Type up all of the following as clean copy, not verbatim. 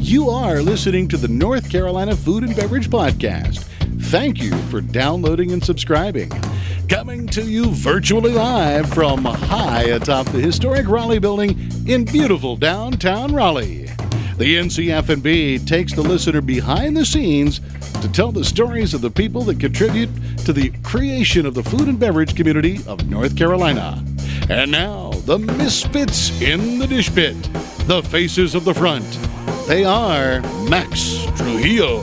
You are listening to the North Carolina Food and Beverage Podcast. Thank you for downloading and subscribing. Coming to you virtually live from high atop the historic Raleigh building in beautiful downtown Raleigh. The NCF&B takes the listener behind the scenes to tell the stories of the people that contribute to the creation of the food and beverage community of North Carolina. And now, the misfits in the dish pit, the faces of the front. They are Max Trujillo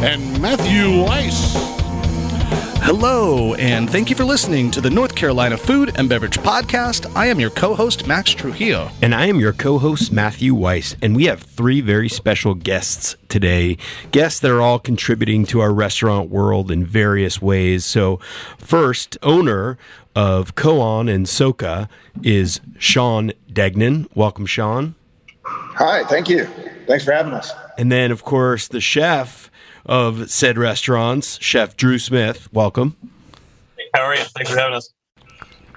and Matthew Weiss. Hello, and thank you for listening to the North Carolina Food and Beverage Podcast. I am your co-host, Max Trujillo. And I am your co-host, Matthew Weiss. And we have three very special guests today. Guests that are all contributing to our restaurant world in various ways. So first, owner of Koan and Soka is Sean Degnan. Welcome, Sean. Hi, thank you. Thanks for having us. And then, of course, the chef of said restaurants, Chef Drew Smith. Welcome. Hey, how are you? Thanks for having us.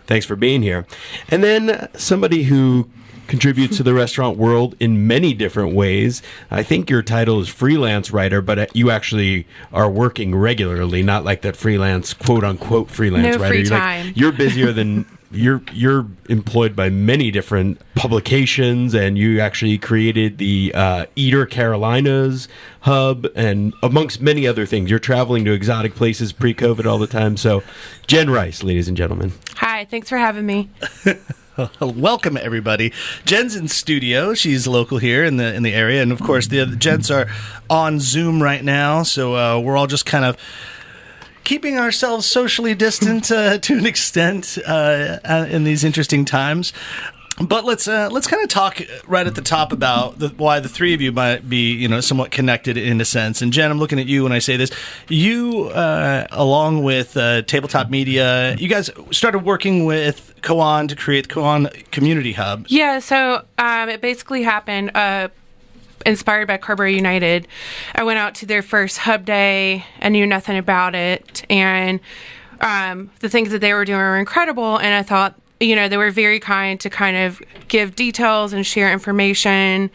Thanks for being here. And then somebody who contributes to the restaurant world in many different ways. I think your title is freelance writer, but you actually are working regularly, not like that freelance, quote-unquote freelance writer. Free time. You're busier than... You're employed by many different publications, and you actually created the Eater Carolinas hub, and amongst many other things. You're traveling to exotic places pre-COVID all the time. So, Jenn Rice, ladies and gentlemen. Hi, thanks for having me. Welcome, everybody. Jenn's in studio. She's local here in the area, and of course, the gents are on Zoom right now. So we're all just kind of keeping ourselves socially distant to an extent in these interesting times. But let's kind of talk right at the top about why the three of you might be somewhat connected in a sense. And Jenn, I'm looking at you when I say this. You, along with Tabletop Media, you guys started working with Koan to create the Koan Community Hub. Yeah, so it basically happened inspired by Carberry United. I went out to their first hub day. I knew nothing about it. And the things that they were doing were incredible. And I thought, they were very kind to kind of give details and share information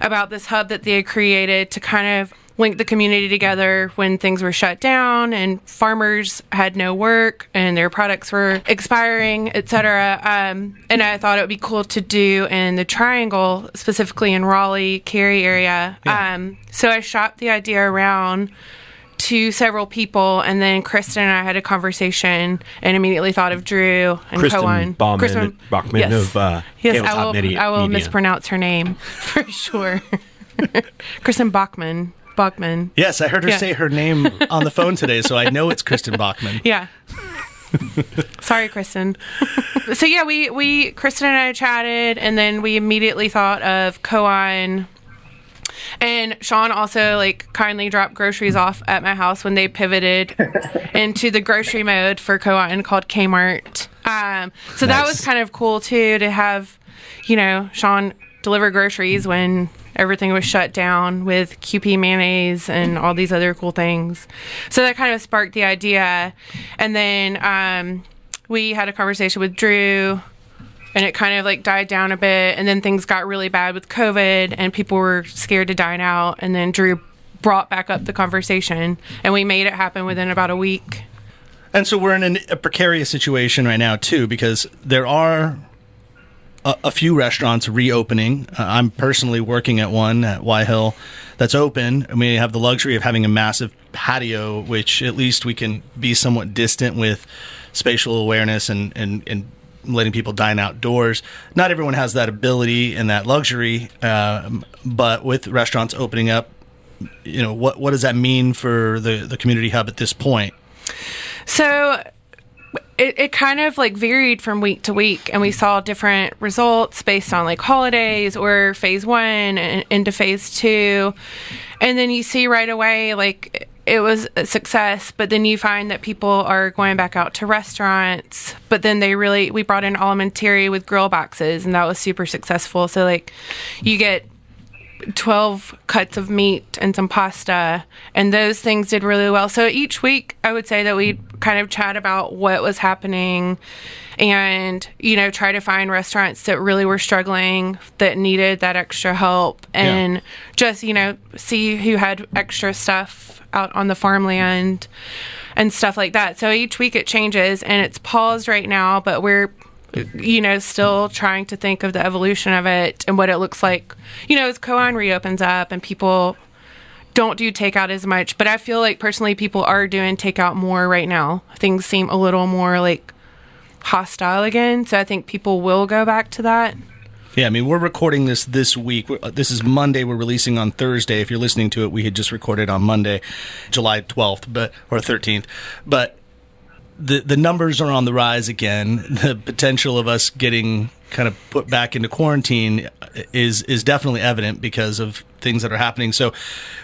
about this hub that they had created to kind of link the community together when things were shut down and farmers had no work and their products were expiring, etc. And I thought it would be cool to do in the Triangle, specifically in Raleigh, Cary area. Yeah. So I shopped the idea around to several people, and then Kristen and I had a conversation and immediately thought of Drew and Koan. Kristen Bachman yes. of Tabletop Media. I will mispronounce her name for sure. Kristen Bachman. Yes, I heard her say her name on the phone today, so I know it's Kristen Bachman. Yeah. Sorry, Kristen. So yeah, we Kristen and I chatted, and then we immediately thought of Koan. And Sean also kindly dropped groceries off at my house when they pivoted into the grocery mode for Koan called Kmart. So that was kind of cool too, to have, Sean deliver groceries when everything was shut down with QP mayonnaise and all these other cool things. So that kind of sparked the idea. And then we had a conversation with Drew, and it kind of died down a bit. And then things got really bad with COVID, and people were scared to dine out. And then Drew brought back up the conversation, and we made it happen within about a week. And so we're in a precarious situation right now, too, because there are a few restaurants reopening. I'm personally working at one at Y Hill that's open, and we have the luxury of having a massive patio, which at least we can be somewhat distant with spatial awareness and letting people dine outdoors. Not everyone has that ability and that luxury, but with restaurants opening up, what does that mean for the community hub at this point? So it kind of varied from week to week, and we saw different results based on holidays or phase 1 and into phase 2. And then you see right away it was a success, but then you find that people are going back out to restaurants. But then we brought in alimentary with grill boxes, and that was super successful. So you get 12 cuts of meat and some pasta, and those things did really well. So each week I would say that we kind of chat about what was happening and, try to find restaurants that really were struggling, that needed that extra help, and just, see who had extra stuff out on the farmland and stuff like that. So each week it changes, and it's paused right now, but we're still trying to think of the evolution of it and what it looks like, as Koan reopens up and people don't do takeout as much. But I feel like personally people are doing takeout more right now. Things seem a little more like hostile again. So I think people will go back to that. Yeah, I mean, we're recording this week. This is Monday. We're releasing on Thursday. If you're listening to it, we had just recorded on Monday, July 12th, or 13th. But the numbers are on the rise again. The potential of us getting kind of put back into quarantine is definitely evident because of things that are happening. So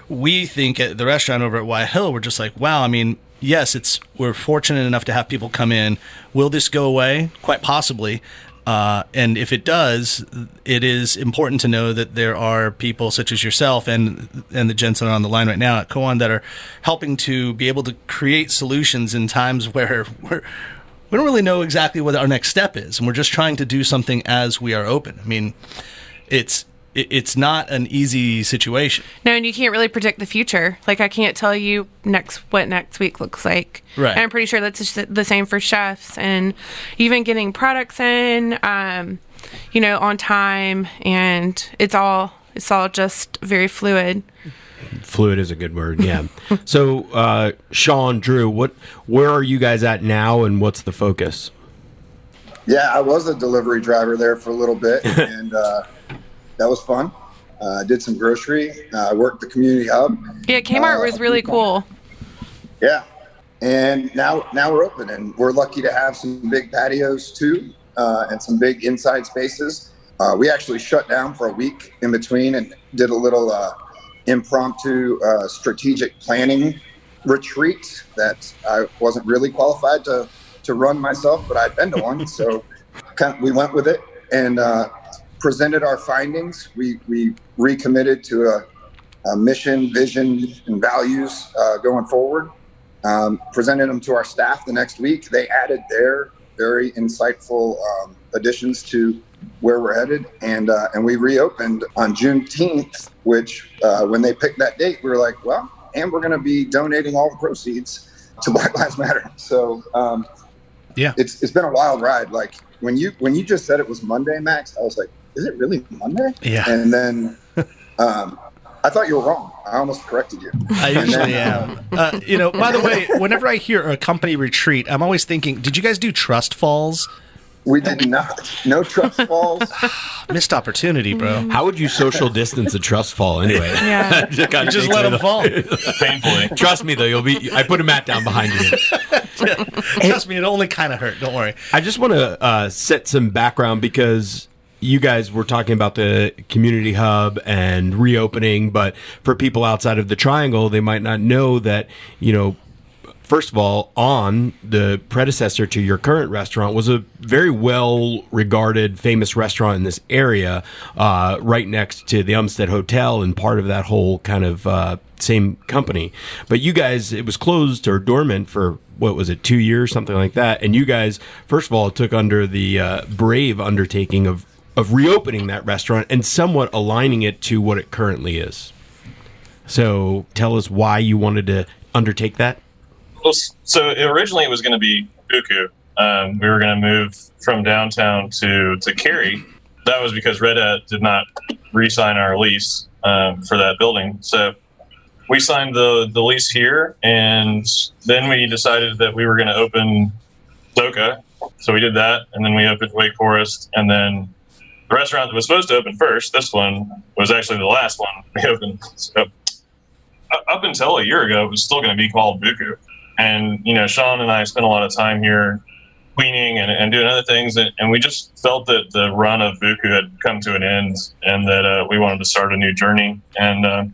we think at the restaurant over at Y Hill, we're just like, wow, I mean, yes, we're fortunate enough to have people come in. Will this go away? Quite possibly. And if it does, it is important to know that there are people such as yourself and the gents that are on the line right now at Koan that are helping to be able to create solutions in times where we don't really know exactly what our next step is, and we're just trying to do something as we are open. I mean, it's not an easy situation. No, and you can't really predict the future. Like, I can't tell you what next week looks like. Right. And I'm pretty sure that's just the same for chefs, and even getting products in, on time, and it's all just very fluid. Fluid is a good word, yeah. So, Sean, Drew, where are you guys at now, and what's the focus? Yeah, I was a delivery driver there for a little bit, and that was fun. I did some grocery. I worked the community hub. Yeah, Kmart was really cool. Yeah, and now we're open, and we're lucky to have some big patios too, and some big inside spaces. We actually shut down for a week in between and did a little impromptu strategic planning retreat that I wasn't really qualified to run myself, but I'd been to one, so we went with it and presented our findings. We recommitted to a mission, vision, and values going forward. Presented them to our staff the next week. They added their very insightful additions to where we're headed, and we reopened on Juneteenth, which when they picked that date, we were like, well, and we're going to be donating all the proceeds to Black Lives Matter. So yeah, it's been a wild ride. Like when you just said it was Monday, Max, I was like, is it really Monday? Yeah. And then I thought you were wrong. I almost corrected you. I usually am. By the way, whenever I hear a company retreat, I'm always thinking, did you guys do trust falls? We did not. No trust falls. Missed opportunity, bro. How would you social distance a trust fall anyway? Yeah. Just let them fall. Painfully. Trust me, though, I put a mat down behind you. Trust me, it only kind of hurt. Don't worry. I just want to set some background because you guys were talking about the community hub and reopening, but for people outside of the triangle, they might not know that, first of all, On, the predecessor to your current restaurant, was a very well-regarded, famous restaurant in this area, right next to the Umstead Hotel and part of that whole kind of same company. But you guys, it was closed or dormant for, 2 years, something like that. And you guys, first of all, took under the brave undertaking of reopening that restaurant and somewhat aligning it to what it currently is. So tell us why you wanted to undertake that. Well, so originally it was going to be Buku. We were going to move from downtown to Cary. That was because Red Hat did not re-sign our lease for that building. So we signed the lease here, and then we decided that we were going to open Soka. So we did that, and then we opened Wake Forest, and then the restaurant that was supposed to open first, this one, was actually the last one we opened. So up until a year ago, it was still going to be called Buku. And, Sean and I spent a lot of time here cleaning and doing other things. And we just felt that the run of Buku had come to an end and that we wanted to start a new journey. And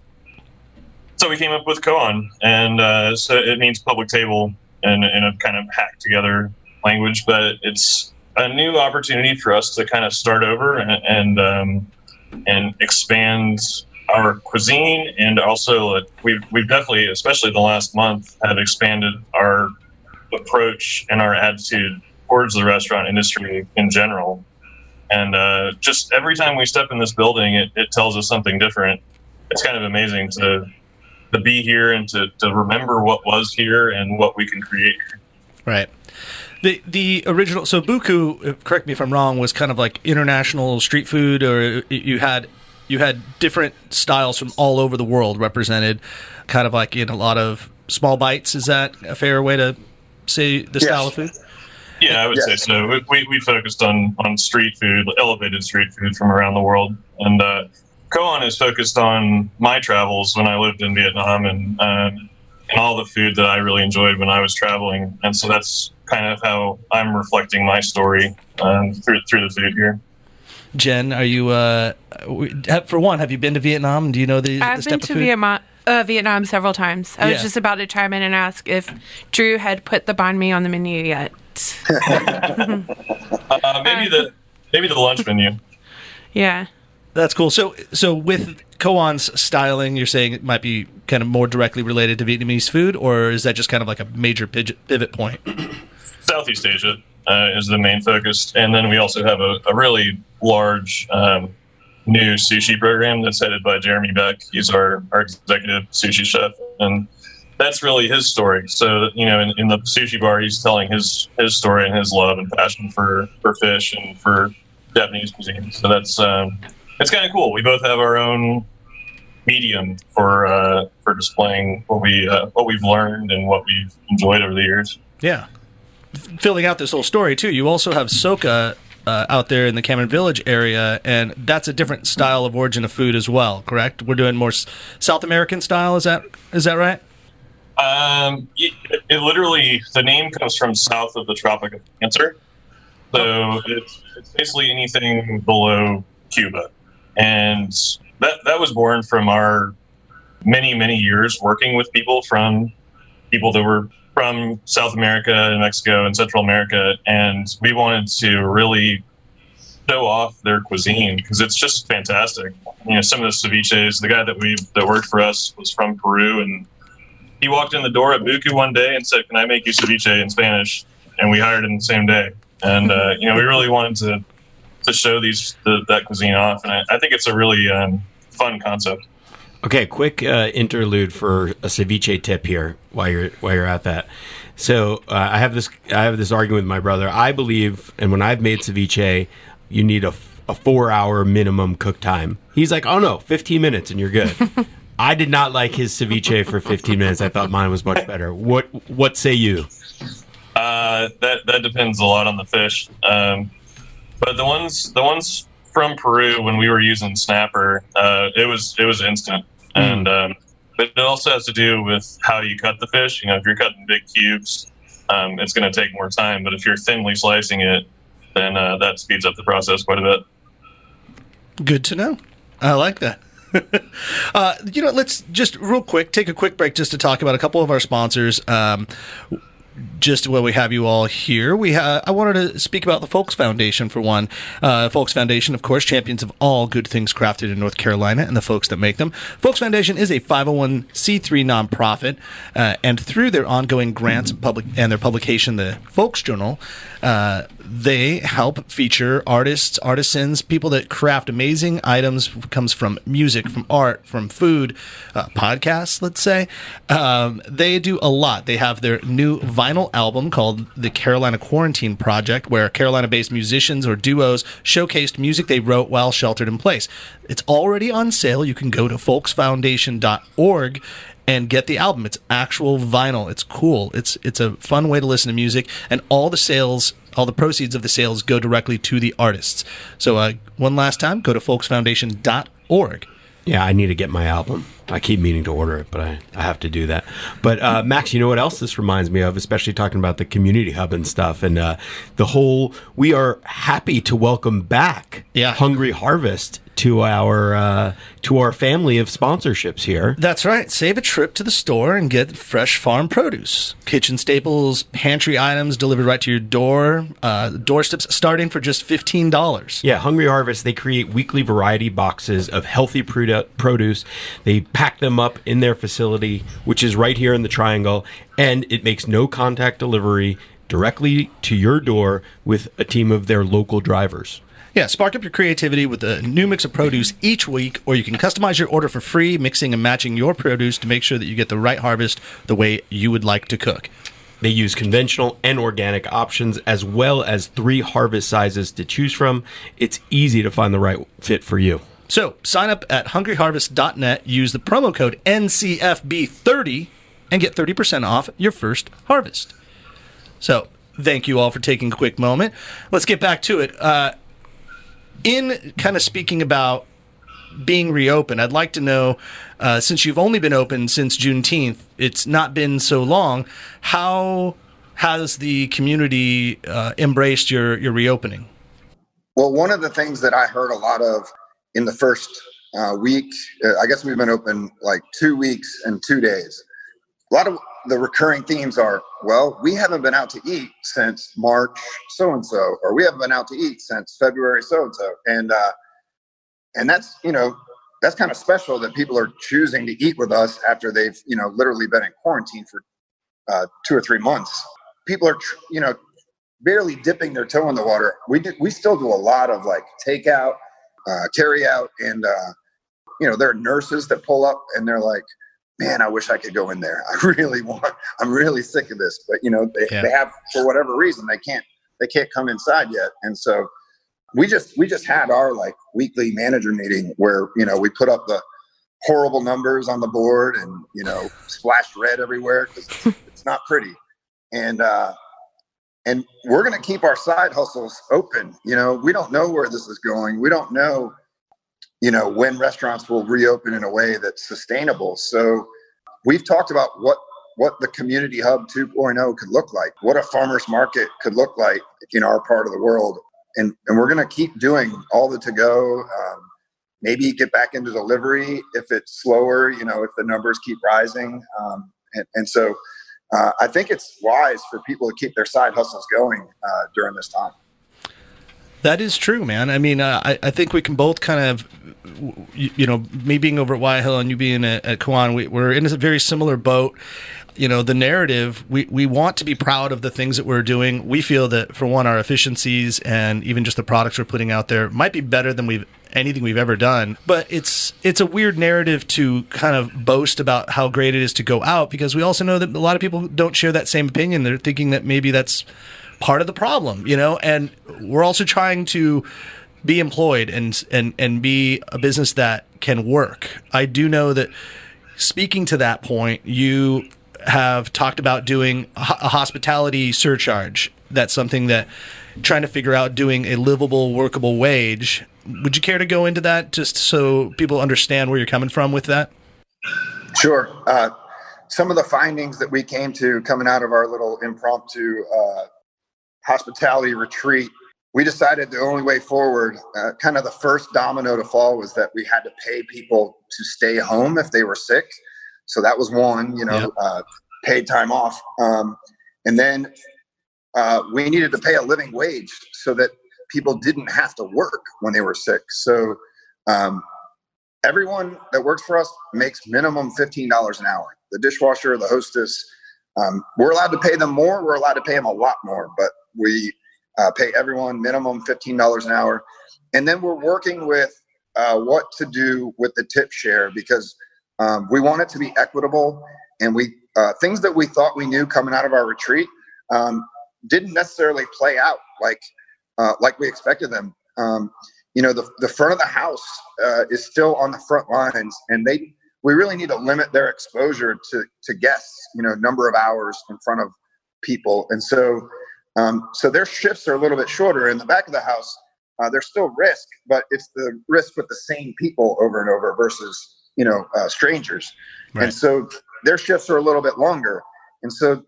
so we came up with Koan. And so it means public table in a kind of hacked together language. But it's a new opportunity for us to kind of start over and expand our cuisine, and also we've definitely, especially the last month, have expanded our approach and our attitude towards the restaurant industry in general. And just every time we step in this building, it tells us something different. It's kind of amazing to be here and to remember what was here and what we can create here. Right. The original, so Buku, correct me if I'm wrong, was kind of like international street food, or you had different styles from all over the world represented, kind of like in a lot of small bites. Is that a fair way to say the style of food? Yeah, I would say so. We focused on street food, elevated street food from around the world. And Koan is focused on my travels when I lived in Vietnam and all the food that I really enjoyed when I was traveling. And so that's kind of how I'm reflecting my story through the food here. Jenn, are you, for one, have you been to Vietnam? Do you know the I've been to Vietnam several times. I was just about to chime in and ask if Drew had put the banh mi on the menu yet. Maybe the lunch menu. Yeah. That's cool. So with Koan's styling, you're saying it might be kind of more directly related to Vietnamese food, or is that just kind of like a major pivot point? Southeast Asia is the main focus, and then we also have a really large new sushi program that's headed by Jeremy Beck. He's our executive sushi chef, and that's really his story. So, in the sushi bar, he's telling his story and his love and passion for fish and for Japanese cuisine. So that's it's kind of cool. We both have our own medium for displaying what we've learned and what we've enjoyed over the years. Yeah. Filling out this whole story too, you also have Soka out there in the Cameron Village area, and that's a different style of origin of food as well, correct? We're doing more South American style. Is that right? It literally, the name comes from south of the Tropic of Cancer, so it's basically anything below Cuba, and that was born from our many years working with people that were from South America and Mexico and Central America, and we wanted to really show off their cuisine because it's just fantastic. Some of the ceviches, the guy that worked for us was from Peru, and he walked in the door at Buku one day and said, "Can I make you ceviche in Spanish?" And we hired him the same day. And we really wanted to show that cuisine off, and I think it's a really fun concept. Okay, quick interlude for a ceviche tip here while you're at that. So I have this argument with my brother. I believe, and when I've made ceviche, you need a 4-hour minimum cook time. He's like, "Oh no, 15 minutes and you're good." I did not like his ceviche for 15 minutes. I thought mine was much better. What say you? That depends a lot on the fish. But the ones from Peru, when we were using snapper, it was instant. And but it also has to do with how you cut the fish. If you're cutting big cubes, it's going to take more time. But if you're thinly slicing it, then that speeds up the process quite a bit. Good to know. I like that. Let's just real quick take a quick break just to talk about a couple of our sponsors. Just while we have you all here, I wanted to speak about the Folks Foundation for one. Folks Foundation, of course, champions of all good things crafted in North Carolina and the folks that make them. Folks Foundation is a 501c3 nonprofit, and through their ongoing grants and their publication, the Folks Journal, they help feature artists, artisans, people that craft amazing items. Comes from music, from art, from food, podcasts, let's say. They do a lot. They have their new vinyl album called The Carolina Quarantine Project, where Carolina-based musicians or duos showcased music they wrote while sheltered in place. It's already on sale. You can go to folksfoundation.org and get the album. It's actual vinyl. It's cool. It's a fun way to listen to music, and all the proceeds of the sales go directly to the artists. So one last time, go to folksfoundation.org. Yeah, I need to get my album. I keep meaning to order it, but I have to do that. But Max, you know what else this reminds me of, especially talking about the community hub and stuff, and we are happy to welcome back Hungry Harvest to our family of sponsorships here. That's right. Save a trip to the store and get fresh farm produce. Kitchen staples, pantry items delivered right to your door. Doorsteps starting for just $15. Yeah, Hungry Harvest, they create weekly variety boxes of healthy produce. They pack them up in their facility, which is right here in the Triangle, and it makes no contact delivery directly to your door with a team of their local drivers. Yeah, spark up your creativity with a new mix of produce each week, or you can customize your order for free, mixing and matching your produce to make sure that you get the right harvest the way you would like to cook. They use conventional and organic options, as well as 3 harvest sizes to choose from. It's easy to find the right fit for you. So, sign up at hungryharvest.net, use the promo code NCFB30, and get 30% off your first harvest. So, thank you all for taking a quick moment. Let's get back to it. In kind of speaking about being reopened, I'd like to know, since you've only been open since Juneteenth, it's not been so long, how has the community embraced your reopening? Well, one of the things that I heard a lot of in the first week, I guess we've been open like 2 weeks and 2 days. A lot of the recurring themes are, well, we haven't been out to eat since March so-and-so, or we haven't been out to eat since February so-and-so. And that's, that's kind of special that people are choosing to eat with us after they've, literally been in quarantine for 2 or 3 months. People are, barely dipping their toe in the water. We still do a lot of like takeout, carry out, and, there are nurses that pull up and they're like, man, I wish I could go in there. I'm really sick of this, but they have, for whatever reason, they can't come inside yet. And so we just had our like weekly manager meeting where, we put up the horrible numbers on the board and, splashed red everywhere because it's not pretty. And we're going to keep our side hustles open. We don't know where this is going. We don't know, when restaurants will reopen in a way that's sustainable. So we've talked about what the community hub 2.0 could look like, what a farmer's market could look like in our part of the world. And we're going to keep doing all the to-go, maybe get back into delivery if it's slower, if the numbers keep rising. So I think it's wise for people to keep their side hustles going during this time. That is true, man. I mean, I think we can both kind of, me being over at Wyatt Hill and you being at Kiwan, we're in a very similar boat. The narrative, we want to be proud of the things that we're doing. We feel that, for one, our efficiencies and even just the products we're putting out there might be better than anything we've ever done. But it's a weird narrative to kind of boast about how great it is to go out, because we also know that a lot of people don't share that same opinion. They're thinking that maybe that's part of the problem, and we're also trying to be employed and be a business that can work. I do know that, speaking to that point, you have talked about doing a hospitality surcharge. That's something that, trying to figure out doing a livable, workable wage. Would you care to go into that just so people understand where you're coming from with that? Sure. Some of the findings that we came to coming out of our little impromptu hospitality retreat, we decided the only way forward, kind of the first domino to fall, was that we had to pay people to stay home if they were sick. So that was one, paid time off. And then we needed to pay a living wage so that people didn't have to work when they were sick. So everyone that works for us makes minimum $15 an hour. The dishwasher, the hostess, we're allowed to pay them more. We're allowed to pay them a lot more, but we pay everyone minimum $15 an hour. And then we're working with what to do with the tip share, because we want it to be equitable. And we things that we thought we knew coming out of our retreat didn't necessarily play out like we expected them. The front of the house is still on the front lines, and we really need to limit their exposure to guests, number of hours in front of people. And so their shifts are a little bit shorter. In the back of the house, there's still risk, but it's the risk with the same people over and over versus, strangers. Right. And so their shifts are a little bit longer. And so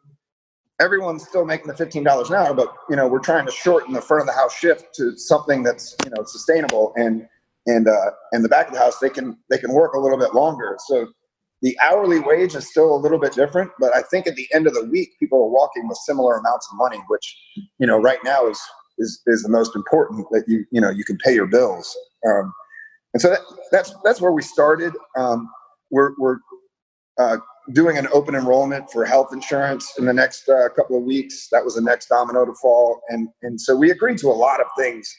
everyone's still making the $15 an hour, but, we're trying to shorten the front of the house shift to something that's, sustainable. And and the back of the house, they can work a little bit longer. So the hourly wage is still a little bit different, but I think at the end of the week, people are walking with similar amounts of money, which, right now is the most important, that you can pay your bills. And so that's where we started. We're doing an open enrollment for health insurance in the next couple of weeks. That was the next domino to fall. And so we agreed to a lot of things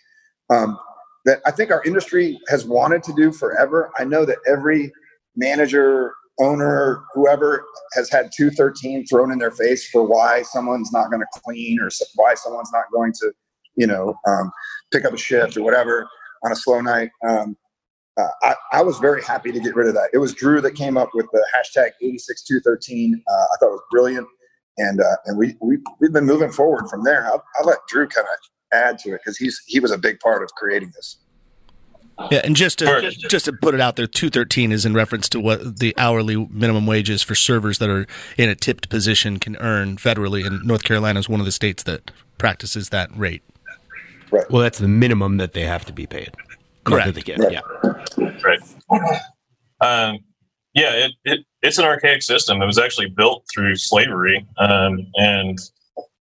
that I think our industry has wanted to do forever. I know that every manager, owner, whoever has had 213 thrown in their face for why someone's not going to clean, or why someone's not going to, pick up a shift or whatever on a slow night. I was very happy to get rid of that. It was Drew that came up with the hashtag 86213. I thought it was brilliant. And we've been moving forward from there. I'll let Drew kind of add to it, because he was a big part of creating this. Yeah, and just to put it out there, 213 is in reference to what the hourly minimum wage is for servers that are in a tipped position can earn federally, and North Carolina is one of the states that practices that rate. Right. Well, that's the minimum that they have to be paid. Correct. That they get. Right. Yeah. Right. It's an archaic system. It was actually built through slavery, and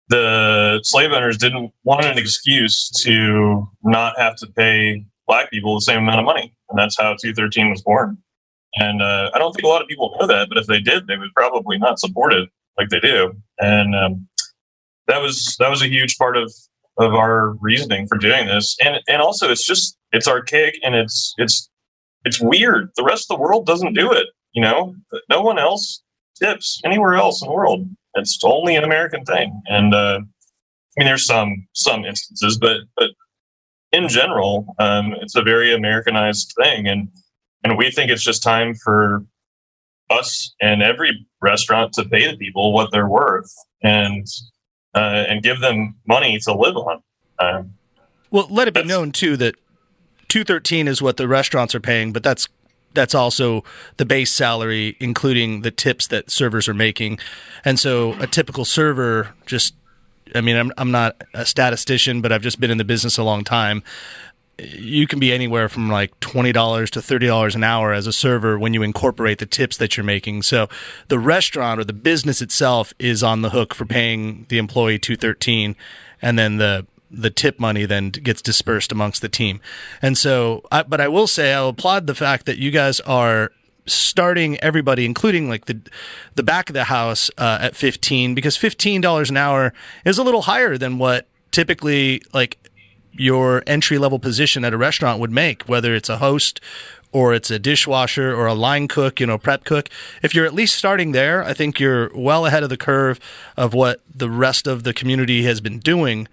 the slave owners didn't want an excuse to not have to pay Black people the same amount of money, and that's how 213 was born. And I don't think a lot of people know that, but if they did, they would probably not support it like they do. And that was a huge part of our reasoning for doing this. And also, it's archaic, and it's weird. The rest of the world doesn't do it. No one else tips anywhere else in the world. It's only an American thing. And there's some instances, but in general, it's a very Americanized thing, and we think it's just time for us and every restaurant to pay the people what they're worth, and give them money to live on. Well, let it be known too that 213 is what the restaurants are paying, but that's also the base salary, including the tips that servers are making. And so a typical server, I'm not a statistician, but I've just been in the business a long time. You can be anywhere from like $20 to $30 an hour as a server when you incorporate the tips that you're making. So the restaurant or the business itself is on the hook for paying the employee 213, and then the tip money then gets dispersed amongst the team. And so, but I will say, I'll applaud the fact that you guys are starting everybody, including like the back of the house, at 15, because $15 an hour is a little higher than what typically like your entry level position at a restaurant would make, whether it's a host or it's a dishwasher or a line cook, prep cook. If you're at least starting there, I think you're well ahead of the curve of what the rest of the community has been doing.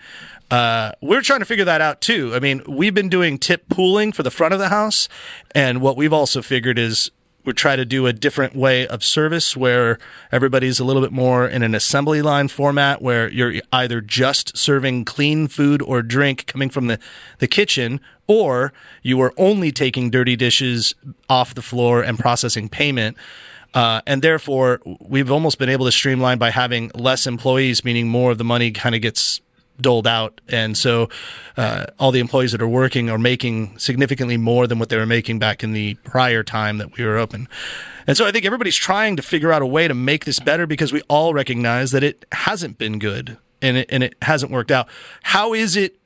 We're trying to figure that out too. We've been doing tip pooling for the front of the house, and what we've also figured is we try to do a different way of service where everybody's a little bit more in an assembly line format, where you're either just serving clean food or drink coming from the kitchen, or you are only taking dirty dishes off the floor and processing payment. And therefore, we've almost been able to streamline by having less employees, meaning more of the money kind of gets doled out. And so all the employees that are working are making significantly more than what they were making back in the prior time that we were open. And so I think everybody's trying to figure out a way to make this better, because we all recognize that it hasn't been good and it hasn't worked out. How is it?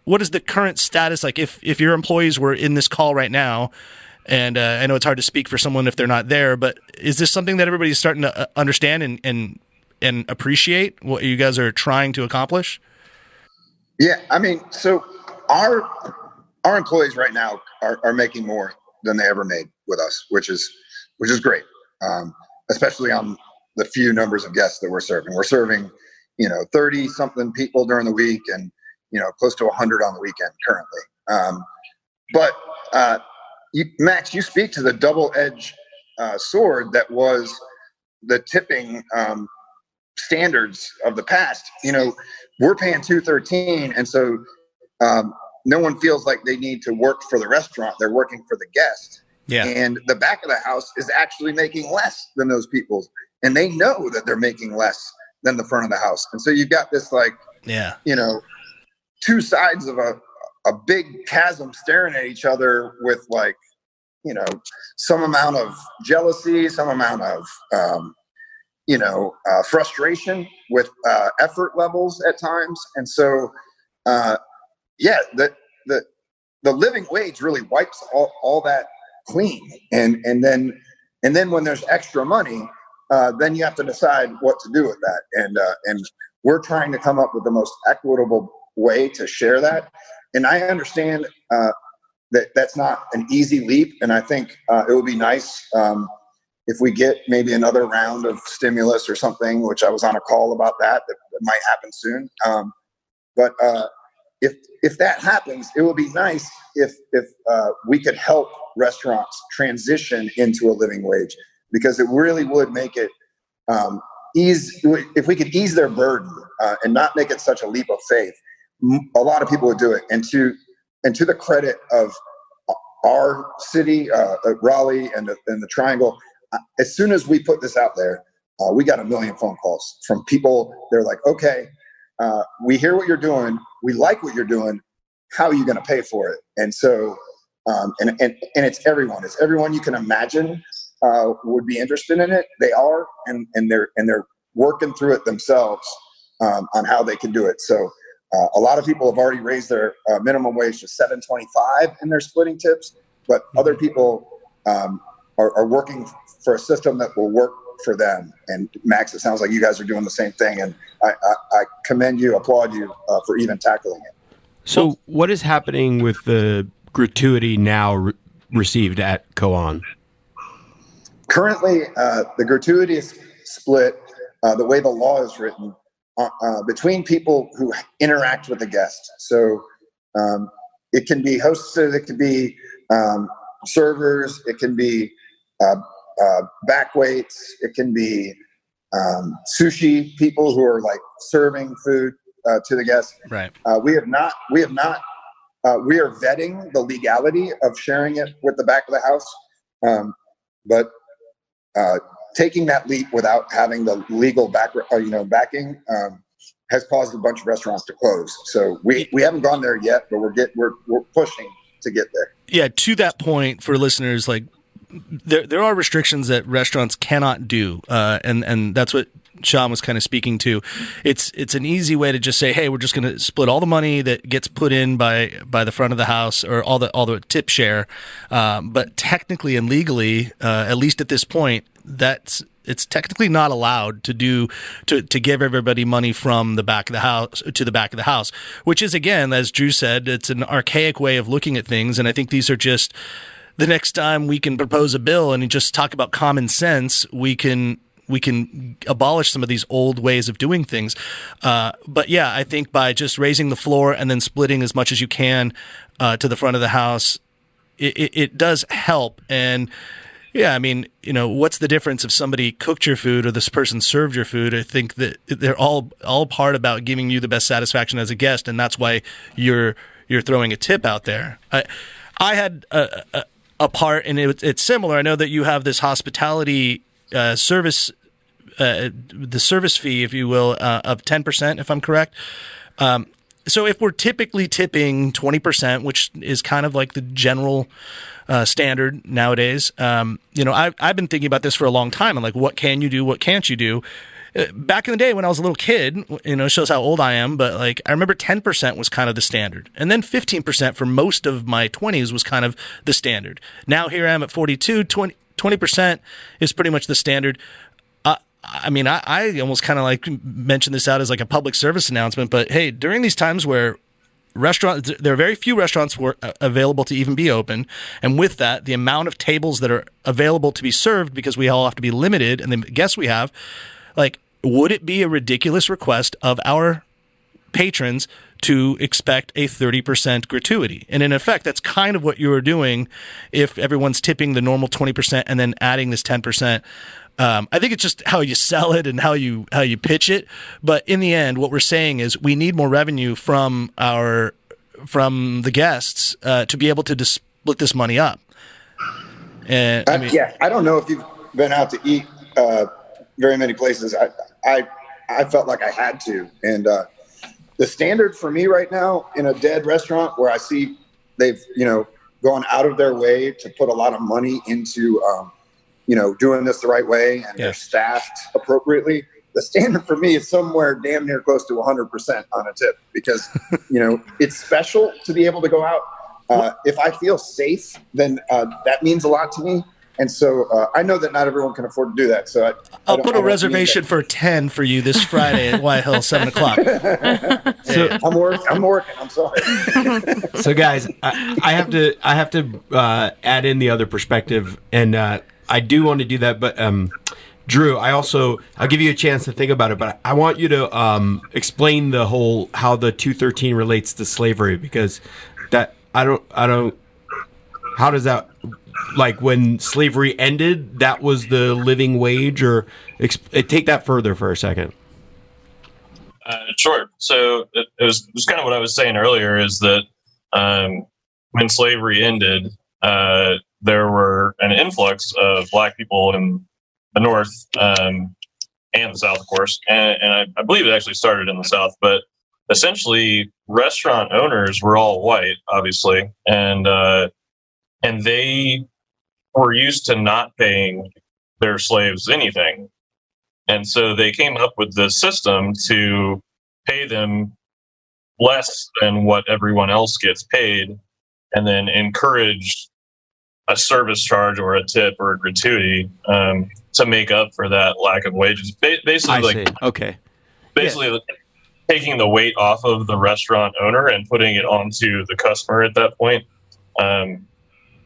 What is the current status? Like if your employees were in this call right now, and I know it's hard to speak for someone if they're not there, but is this something that everybody's starting to understand and appreciate what you guys are trying to accomplish? Yeah, so our employees right now are making more than they ever made with us, which is great, especially on the few numbers of guests that we're serving. We're serving, 30 something people during the week, and close to 100 on the weekend currently. But Max, you speak to the double-edged sword that was the tipping standards of the past. We're paying 213, and so no one feels like they need to work for the restaurant. They're working for the guest. Yeah. And the back of the house is actually making less than those people, and they know that they're making less than the front of the house. And so you've got this two sides of a big chasm staring at each other with like, you know, some amount of jealousy, some amount of, frustration with effort levels at times. And so, the living wage really wipes all that clean. And then when there's extra money, then you have to decide what to do with that. And we're trying to come up with the most equitable way to share that. And I understand that's not an easy leap. And I think it would be nice if we get maybe another round of stimulus or something, which I was on a call about that might happen soon. But if that happens, it would be nice if we could help restaurants transition into a living wage, because it really would make it if we could ease their burden and not make it such a leap of faith. A lot of people would do it. And to the credit of our city, Raleigh and the Triangle, as soon as we put this out there, we got 1 million phone calls from people. They're like, okay, we hear what you're doing. We like what you're doing. How are you going to pay for it? And so, and it's everyone. It's everyone you can imagine would be interested in it. They are, and they're working through it themselves on how they can do it. So a lot of people have already raised their minimum wage to $7.25 and they're splitting tips, but other people are working for a system that will work for them. And Max, it sounds like you guys are doing the same thing, and I commend you, applaud you for even tackling it. So what is happening with the gratuity now received at Koan? Currently, the gratuity is split the way the law is written between people who interact with the guest. So it can be hostesses, it can be servers, it can be back waits, it can be sushi people who are like serving food to the guests. Right. We are vetting the legality of sharing it with the back of the house, but taking that leap without having the legal backing has caused a bunch of restaurants to close. So we haven't gone there yet, but we're pushing to get there. Yeah, to that point, for listeners, like there are restrictions that restaurants cannot do, and that's what Sean was kind of speaking to. It's an easy way to just say, hey, we're just going to split all the money that gets put in by the front of the house, or all the tip share. But technically and legally, at least at this point, it's technically not allowed to give everybody money from the back of the house to the back of the house, which is, again, as Drew said, it's an archaic way of looking at things. And I think these are just, the next time we can propose a bill and just talk about common sense, we can abolish some of these old ways of doing things. But yeah, I think by just raising the floor and then splitting as much as you can to the front of the house, it does help. And yeah, I mean, what's the difference if somebody cooked your food or this person served your food? I think that they're all part about giving you the best satisfaction as a guest, and that's why you're throwing a tip out there. I had a part, and it's similar. I know that you have this hospitality service, the service fee, if you will, of 10%, if I'm correct. So if we're typically tipping 20%, which is kind of like the general standard nowadays, I've been thinking about this for a long time. I'm like, what can you do? What can't you do? Back in the day when I was a little kid, it shows how old I am, but like I remember 10% was kind of the standard. And then 15% for most of my 20s was kind of the standard. Now here I am at 42, 20% is pretty much the standard. I almost kind of like mention this out as like a public service announcement, but hey, during these times where there are very few restaurants available to even be open, and with that, the amount of tables that are available to be served, because we all have to be limited, and the guests we have, like, would it be a ridiculous request of our patrons to expect a 30% gratuity? And in effect, that's kind of what you are doing if everyone's tipping the normal 20% and then adding this 10%. I think it's just how you sell it and how you pitch it. But in the end, what we're saying is we need more revenue from the guests to be able to split this money up. And I don't know if you've been out to eat very many places. I felt like I had to, and the standard for me right now in a dead restaurant where I see they've, gone out of their way to put a lot of money into, doing this the right way and they're staffed appropriately. The standard for me is somewhere damn near close to 100% on a tip because, it's special to be able to go out. If I feel safe, then that means a lot to me. And so I know that not everyone can afford to do that. So I'll put a reservation for 10 for you this Friday at White Hill, 7 o'clock. So I'm working. I'm sorry. So guys, I have to add in the other perspective, and I do want to do that. But Drew, I'll give you a chance to think about it. But I want you to explain the whole how the 213 relates to slavery, because that I don't. How does that? Like when slavery ended, that was the living wage, or take that further for a second. Sure. So it was kind of what I was saying earlier is that when slavery ended, there were an influx of Black people in the North and the South, of course. And I believe it actually started in the South, but essentially restaurant owners were all white, obviously. And they were used to not paying their slaves anything. And so they came up with this system to pay them less than what everyone else gets paid, and then encourage a service charge or a tip or a gratuity to make up for that lack of wages. Basically, taking the weight off of the restaurant owner and putting it onto the customer at that point.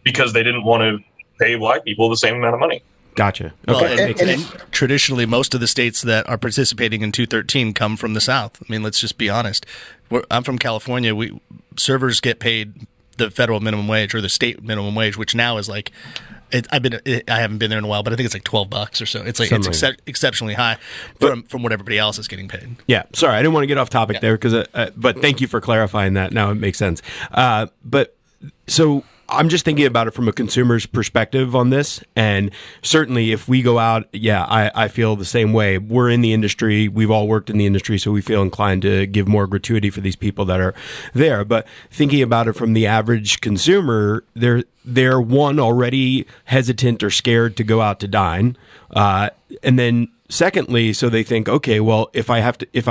Because they didn't want to pay Black people the same amount of money. Gotcha. Okay. Well, and traditionally, most of the states that are participating in 213 come from the South. I mean, let's just be honest. I'm from California. Servers get paid the federal minimum wage or the state minimum wage, which now is like, I haven't been there in a while, but I think it's like $12 or so. It's like exceptionally high from what everybody else is getting paid. Yeah, sorry, I didn't want to get off topic there but thank you for clarifying that. Now it makes sense. But so I'm just thinking about it from a consumer's perspective on this. And certainly if we go out, I feel the same way. We're in the industry. We've all worked in the industry, so we feel inclined to give more gratuity for these people that are there. But thinking about it from the average consumer, they're one, already hesitant or scared to go out to dine. And then secondly, so they think, okay, well, if I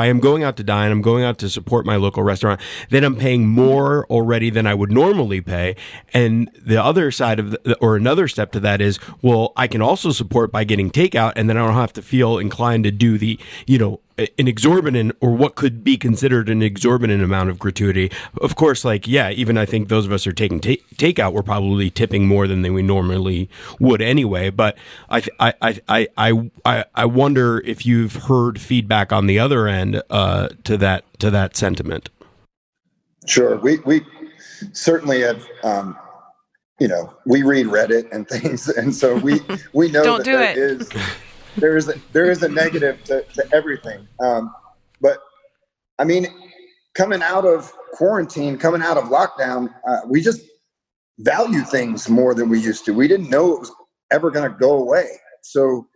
am going out to dine, I'm going out to support my local restaurant, then I'm paying more already than I would normally pay. And the other side of or another step to that is, well, I can also support by getting takeout, and then I don't have to feel inclined to do the, an exorbitant or what could be considered an exorbitant amount of gratuity. Of course, even I think those of us who are taking takeout, we're probably tipping more than we normally would anyway. But I wonder if you've heard feedback on the other end to that sentiment. Sure, we certainly have. We read Reddit and things, and so we know there is a negative to everything. But I mean, coming out of quarantine, coming out of lockdown, we just value things more than we used to. We didn't know it was ever going to go away. So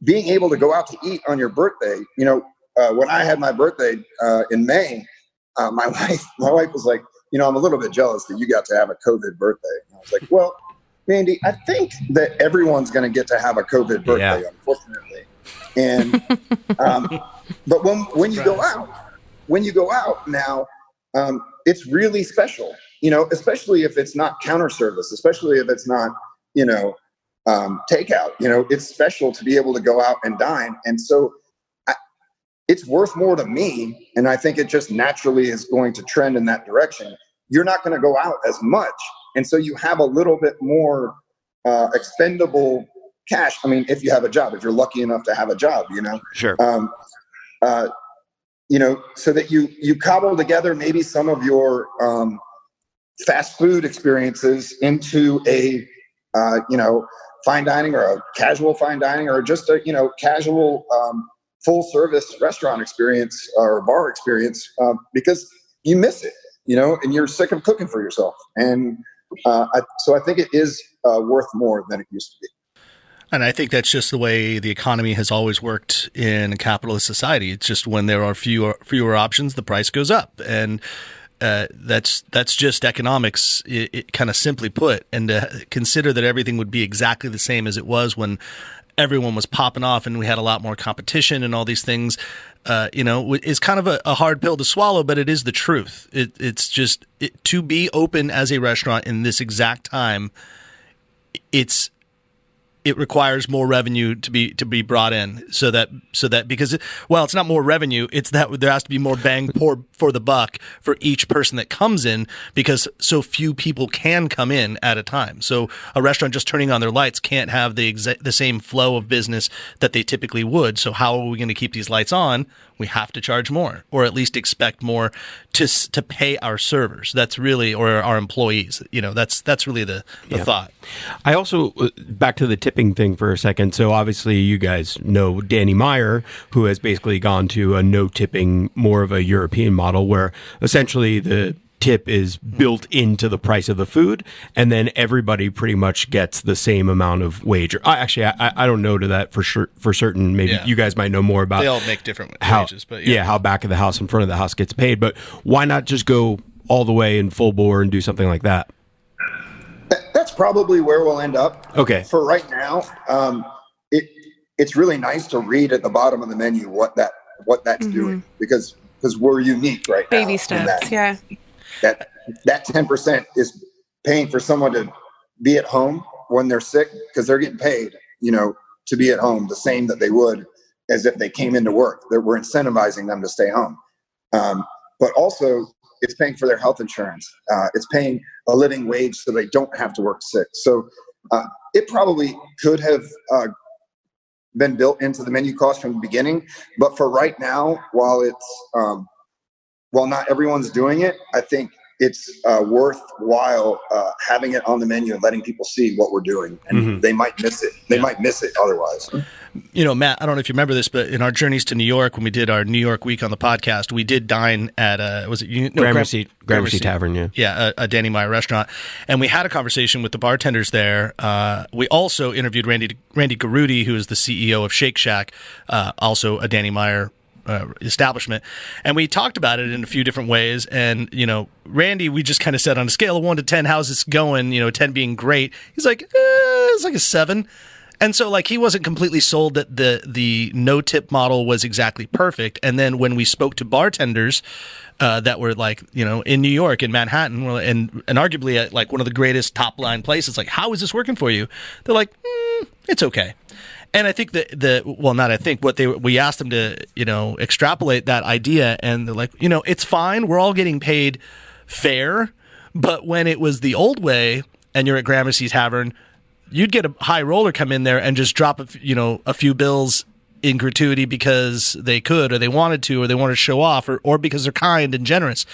being able to go out to eat on your birthday, when I had my birthday in May, my wife was like, I'm a little bit jealous that you got to have a COVID birthday. And I was like, well, Mandy, I think that everyone's going to get to have a COVID birthday, unfortunately. And but when you go out now, it's really special. Especially if it's not counter service, especially if it's not takeout. It's special to be able to go out and dine, and so it's worth more to me. And I think it just naturally is going to trend in that direction. You're not going to go out as much. And so you have a little bit more expendable cash. I mean, if you have a job, if you're lucky enough to have a job, Sure. So that you cobble together maybe some of your fast food experiences into a, fine dining or a casual fine dining or just a, casual full service restaurant experience or bar experience because you miss it, and you're sick of cooking for yourself. And so I think it is worth more than it used to be. And I think that's just the way the economy has always worked in a capitalist society. It's just when there are fewer options, the price goes up, and that's just economics, it kind of simply put. And to consider that everything would be exactly the same as it was when everyone was popping off and we had a lot more competition and all these things, is kind of a hard pill to swallow, but it is the truth. It's just to be open as a restaurant in this exact time. It requires more revenue to be brought in, so that because it's not more revenue, it's that there has to be more bang for the buck for each person that comes in, because so few people can come in at a time. So a restaurant just turning on their lights can't have the same flow of business that they typically would. So how are we going to keep these lights on? We have to charge more, or at least expect more to pay our servers. That's really, or our employees. That's really the thought. I also, back to the tipping thing for a second. So obviously you guys know Danny Meyer, who has basically gone to a no tipping, more of a European model, where essentially the tip is built into the price of the food, and then everybody pretty much gets the same amount of wage. I don't know to that for sure, for certain. Maybe you guys might know more about. They all make different wages, but how back of the house and front of the house gets paid. But why not just go all the way in full bore and do something like that? That's probably where we'll end up. Okay. For right now, it's really nice to read at the bottom of the menu what that's doing, because we're unique right now. Baby steps, yeah. That 10% is paying for someone to be at home when they're sick, because they're getting paid, to be at home the same that they would as if they came into work. We're incentivizing them to stay home. But also it's paying for their health insurance. It's paying a living wage so they don't have to work sick. So it probably could have been built into the menu cost from the beginning. But for right now, while not everyone's doing it, I think it's worthwhile having it on the menu and letting people see what we're doing. And they might miss it. They might miss it otherwise. Matt, I don't know if you remember this, but in our journeys to New York, when we did our New York week on the podcast, we did dine at Gramercy Tavern, a Danny Meyer restaurant, and we had a conversation with the bartenders there. We also interviewed Randy Gratuity, who is the CEO of Shake Shack, also a Danny Meyer establishment, and we talked about it in a few different ways. And Randy, we just kind of said on a scale of 1 to 10, how's this going? 10 being great. He's like, it's like a 7. And so, he wasn't completely sold that the no tip model was exactly perfect. And then when we spoke to bartenders that were in New York, in Manhattan, and arguably at one of the greatest top line places, how is this working for you? They're like, it's okay. And I think we asked them to, extrapolate that idea, and they're like, it's fine. We're all getting paid fair. But when it was the old way and you're at Gramercy Tavern, you'd get a high roller come in there and just drop a few bills in gratuity because they could, or they wanted to, or they wanted to show off, or because they're kind and generous.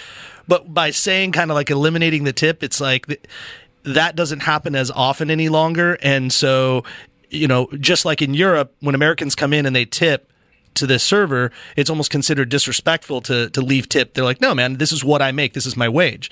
But by saying kind of eliminating the tip, it's that doesn't happen as often any longer. And so, just like in Europe, when Americans come in and they tip to the server, it's almost considered disrespectful to leave tip. They're like, no, man, this is what I make. This is my wage.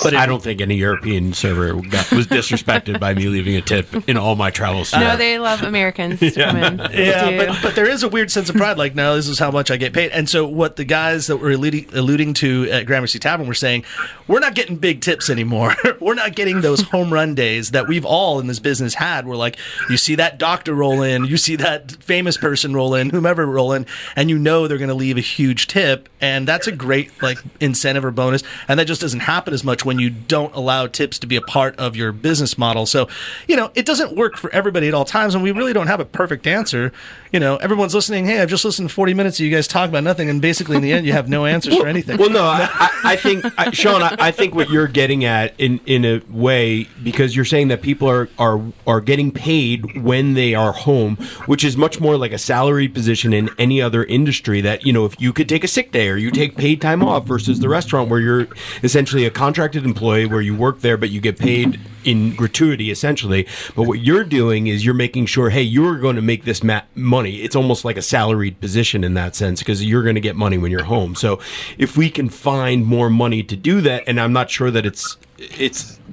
But I don't think any European server was disrespected by me leaving a tip in all my travels. No, they love Americans to come in. Yeah, but there is a weird sense of pride. No, this is how much I get paid. And so what the guys that were alluding to at Gramercy Tavern were saying, we're not getting big tips anymore. We're not getting those home run days that we've all in this business had, where you see that doctor roll in, you see that famous person roll in, whomever roll in, and they're going to leave a huge tip. And that's a great incentive or bonus. And that just doesn't happen as much when you don't allow tips to be a part of your business model. So, it doesn't work for everybody at all times, and we really don't have a perfect answer. Everyone's listening, hey, I've just listened to 40 minutes of you guys talk about nothing, and basically in the end you have no answers for anything. Well, no, I think, Sean, I think what you're getting at in a way, because you're saying that people are getting paid when they are home, which is much more like a salaried position in any other industry, that, if you could take a sick day or you take paid time off, versus the restaurant where you're essentially a contracted employee where you work there but you get paid in gratuity essentially. But what you're doing is you're making sure, hey, you're going to make this money. It's almost like a salaried position in that sense, because you're going to get money when you're home. So if we can find more money to do that, and I'm not sure that it's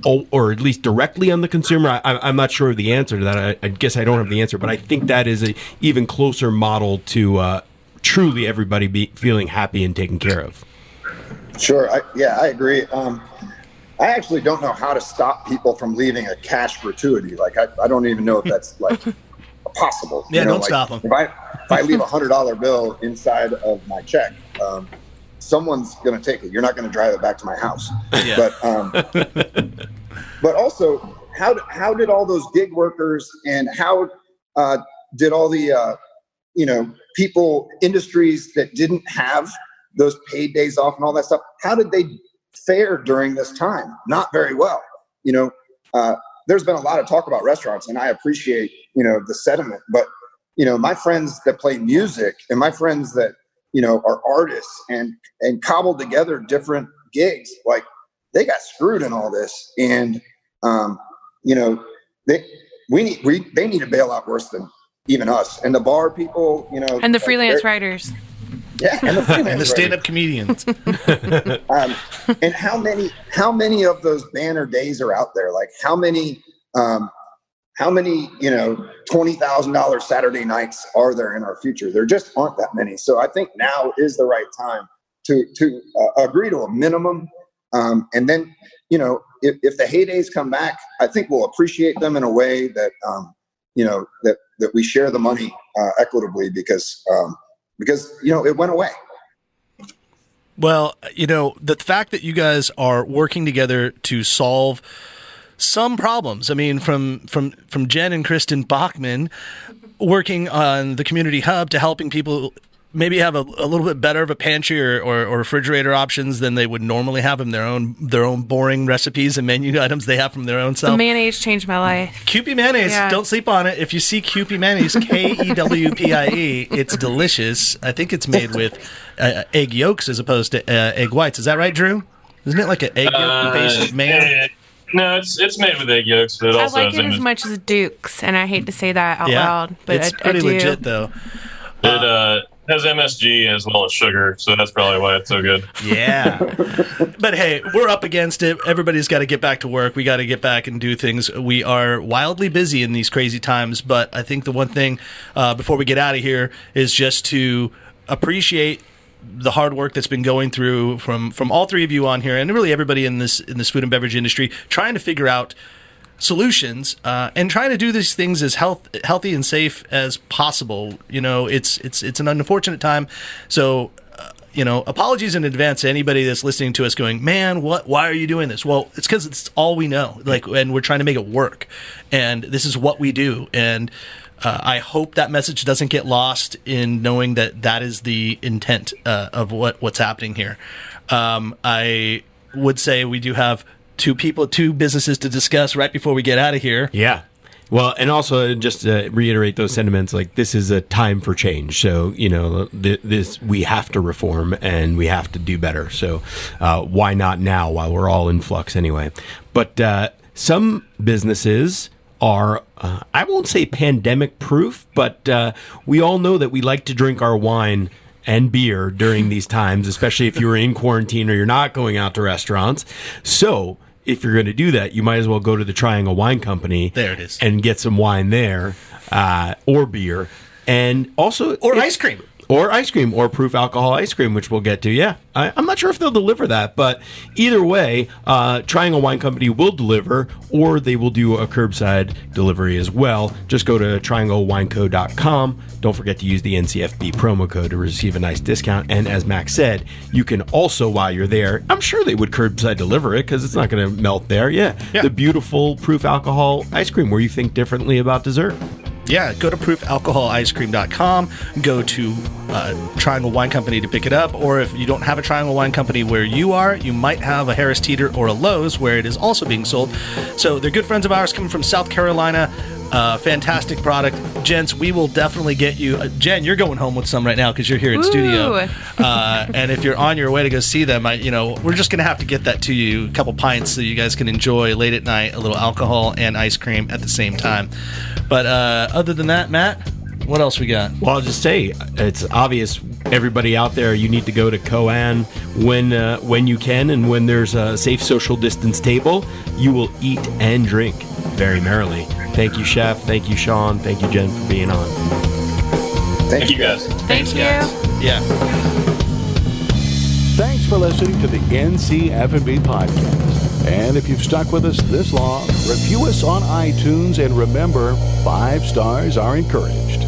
or at least directly on the consumer? I'm not sure of the answer to that. I guess I don't have the answer, but I think that is a even closer model to truly everybody be feeling happy and taken care of. Sure. I agree. I actually don't know how to stop people from leaving a cash gratuity. Like, I don't even know if that's like possible. Yeah, don't stop them. If I leave $100 bill inside of my check, someone's going to take it. You're not going to drive it back to my house. Yeah. But also, how did all those gig workers and how did all the people, industries that didn't have those paid days off and all that stuff, how did they fare during this time? Not very well. There's been a lot of talk about restaurants, and I appreciate the sentiment, but my friends that play music and my friends that are artists and cobbled together different gigs, like, they got screwed in all this, and they need to bail out worse than even us. And the bar people, and the freelance writers. Yeah, and the stand-up comedians. And how many of those banner days are out there? Like, how many $20,000 Saturday nights are there in our future? There just aren't that many. So I think now is the right time to agree to a minimum. And then, if the heydays come back, I think we'll appreciate them in a way that, that we share the money equitably, because it went away. Well, the fact that you guys are working together to solve some problems. I mean, from Jenn and Kristen Bachman working on the community hub to helping people maybe have a little bit better of a pantry or refrigerator options than they would normally have in their own boring recipes and menu items they have from their own self. The mayonnaise changed my life. Kewpie mayonnaise, Yeah. Don't sleep on it. If you see Kewpie mayonnaise, Kewpie, it's delicious. I think it's made with egg yolks as opposed to egg whites. Is that right, Drew? Isn't it like an egg yolk based mayo? No, it's made with egg yolks, but it I also like has it as much as Duke's, and I hate to say that out Yeah, loud, but it's I pretty do. legit though. It has MSG as well as sugar, so that's probably why it's so good. Yeah. But hey, we're up against it. Everybody's got to get back to work. We got to get back and do things. We are wildly busy in these crazy times, but I think the one thing before we get out of here is just to appreciate the hard work that's been going through from all three of you on here, and really everybody in this food and beverage industry, trying to figure out solutions and trying to do these things as healthy and safe as possible. It's an unfortunate time, so apologies in advance to anybody that's listening to us going, man, why are you doing this? Well, it's because it's all we know, and we're trying to make it work, and this is what we do. And I hope that message doesn't get lost in knowing that is the intent of what's happening here. I would say we do have two businesses to discuss right before we get out of here. Yeah. Well, and also just to reiterate those sentiments, like, this is a time for change. So, this we have to reform and we have to do better. So why not now while we're all in flux anyway? But some businesses are, I won't say pandemic proof, but we all know that we like to drink our wine and beer during these times, especially if you're in quarantine or you're not going out to restaurants. So if you're going to do that, you might as well go to the Triangle Wine Company. There it is. And get some wine there, or beer, and also ice cream. Or ice cream, or proof alcohol ice cream, which we'll get to. Yeah, I'm not sure if they'll deliver that, but either way, Triangle Wine Company will deliver, or they will do a curbside delivery as well. Just go to trianglewineco.com. Don't forget to use the NCFB promo code to receive a nice discount. And as Max said, you can also, while you're there, I'm sure they would curbside deliver it because it's not going to melt there. Yeah, the beautiful proof alcohol ice cream where you think differently about dessert. Yeah, go to proofalcoholicecream.com, go to Triangle Wine Company to pick it up, or if you don't have a Triangle Wine Company where you are, you might have a Harris Teeter or a Lowe's where it is also being sold. So they're good friends of ours coming from South Carolina. Fantastic product. Gents, we will definitely get you. Jenn, you're going home with some right now because you're here in studio. And if you're on your way to go see them, we're just going to have to get that to you, a couple pints, so you guys can enjoy late at night a little alcohol and ice cream at the same time. But other than that, Matt? What else we got? Well, I'll just say it's obvious. Everybody out there, you need to go to Koan when you can, and when there's a safe social distance table, you will eat and drink very merrily. Thank you, Chef. Thank you, Sean. Thank you, Jen, for being on. Thank you, guys. Thank you. Yeah. Thanks for listening to the NC F&B podcast. And if you've stuck with us this long, review us on iTunes, and remember, 5 stars are encouraged.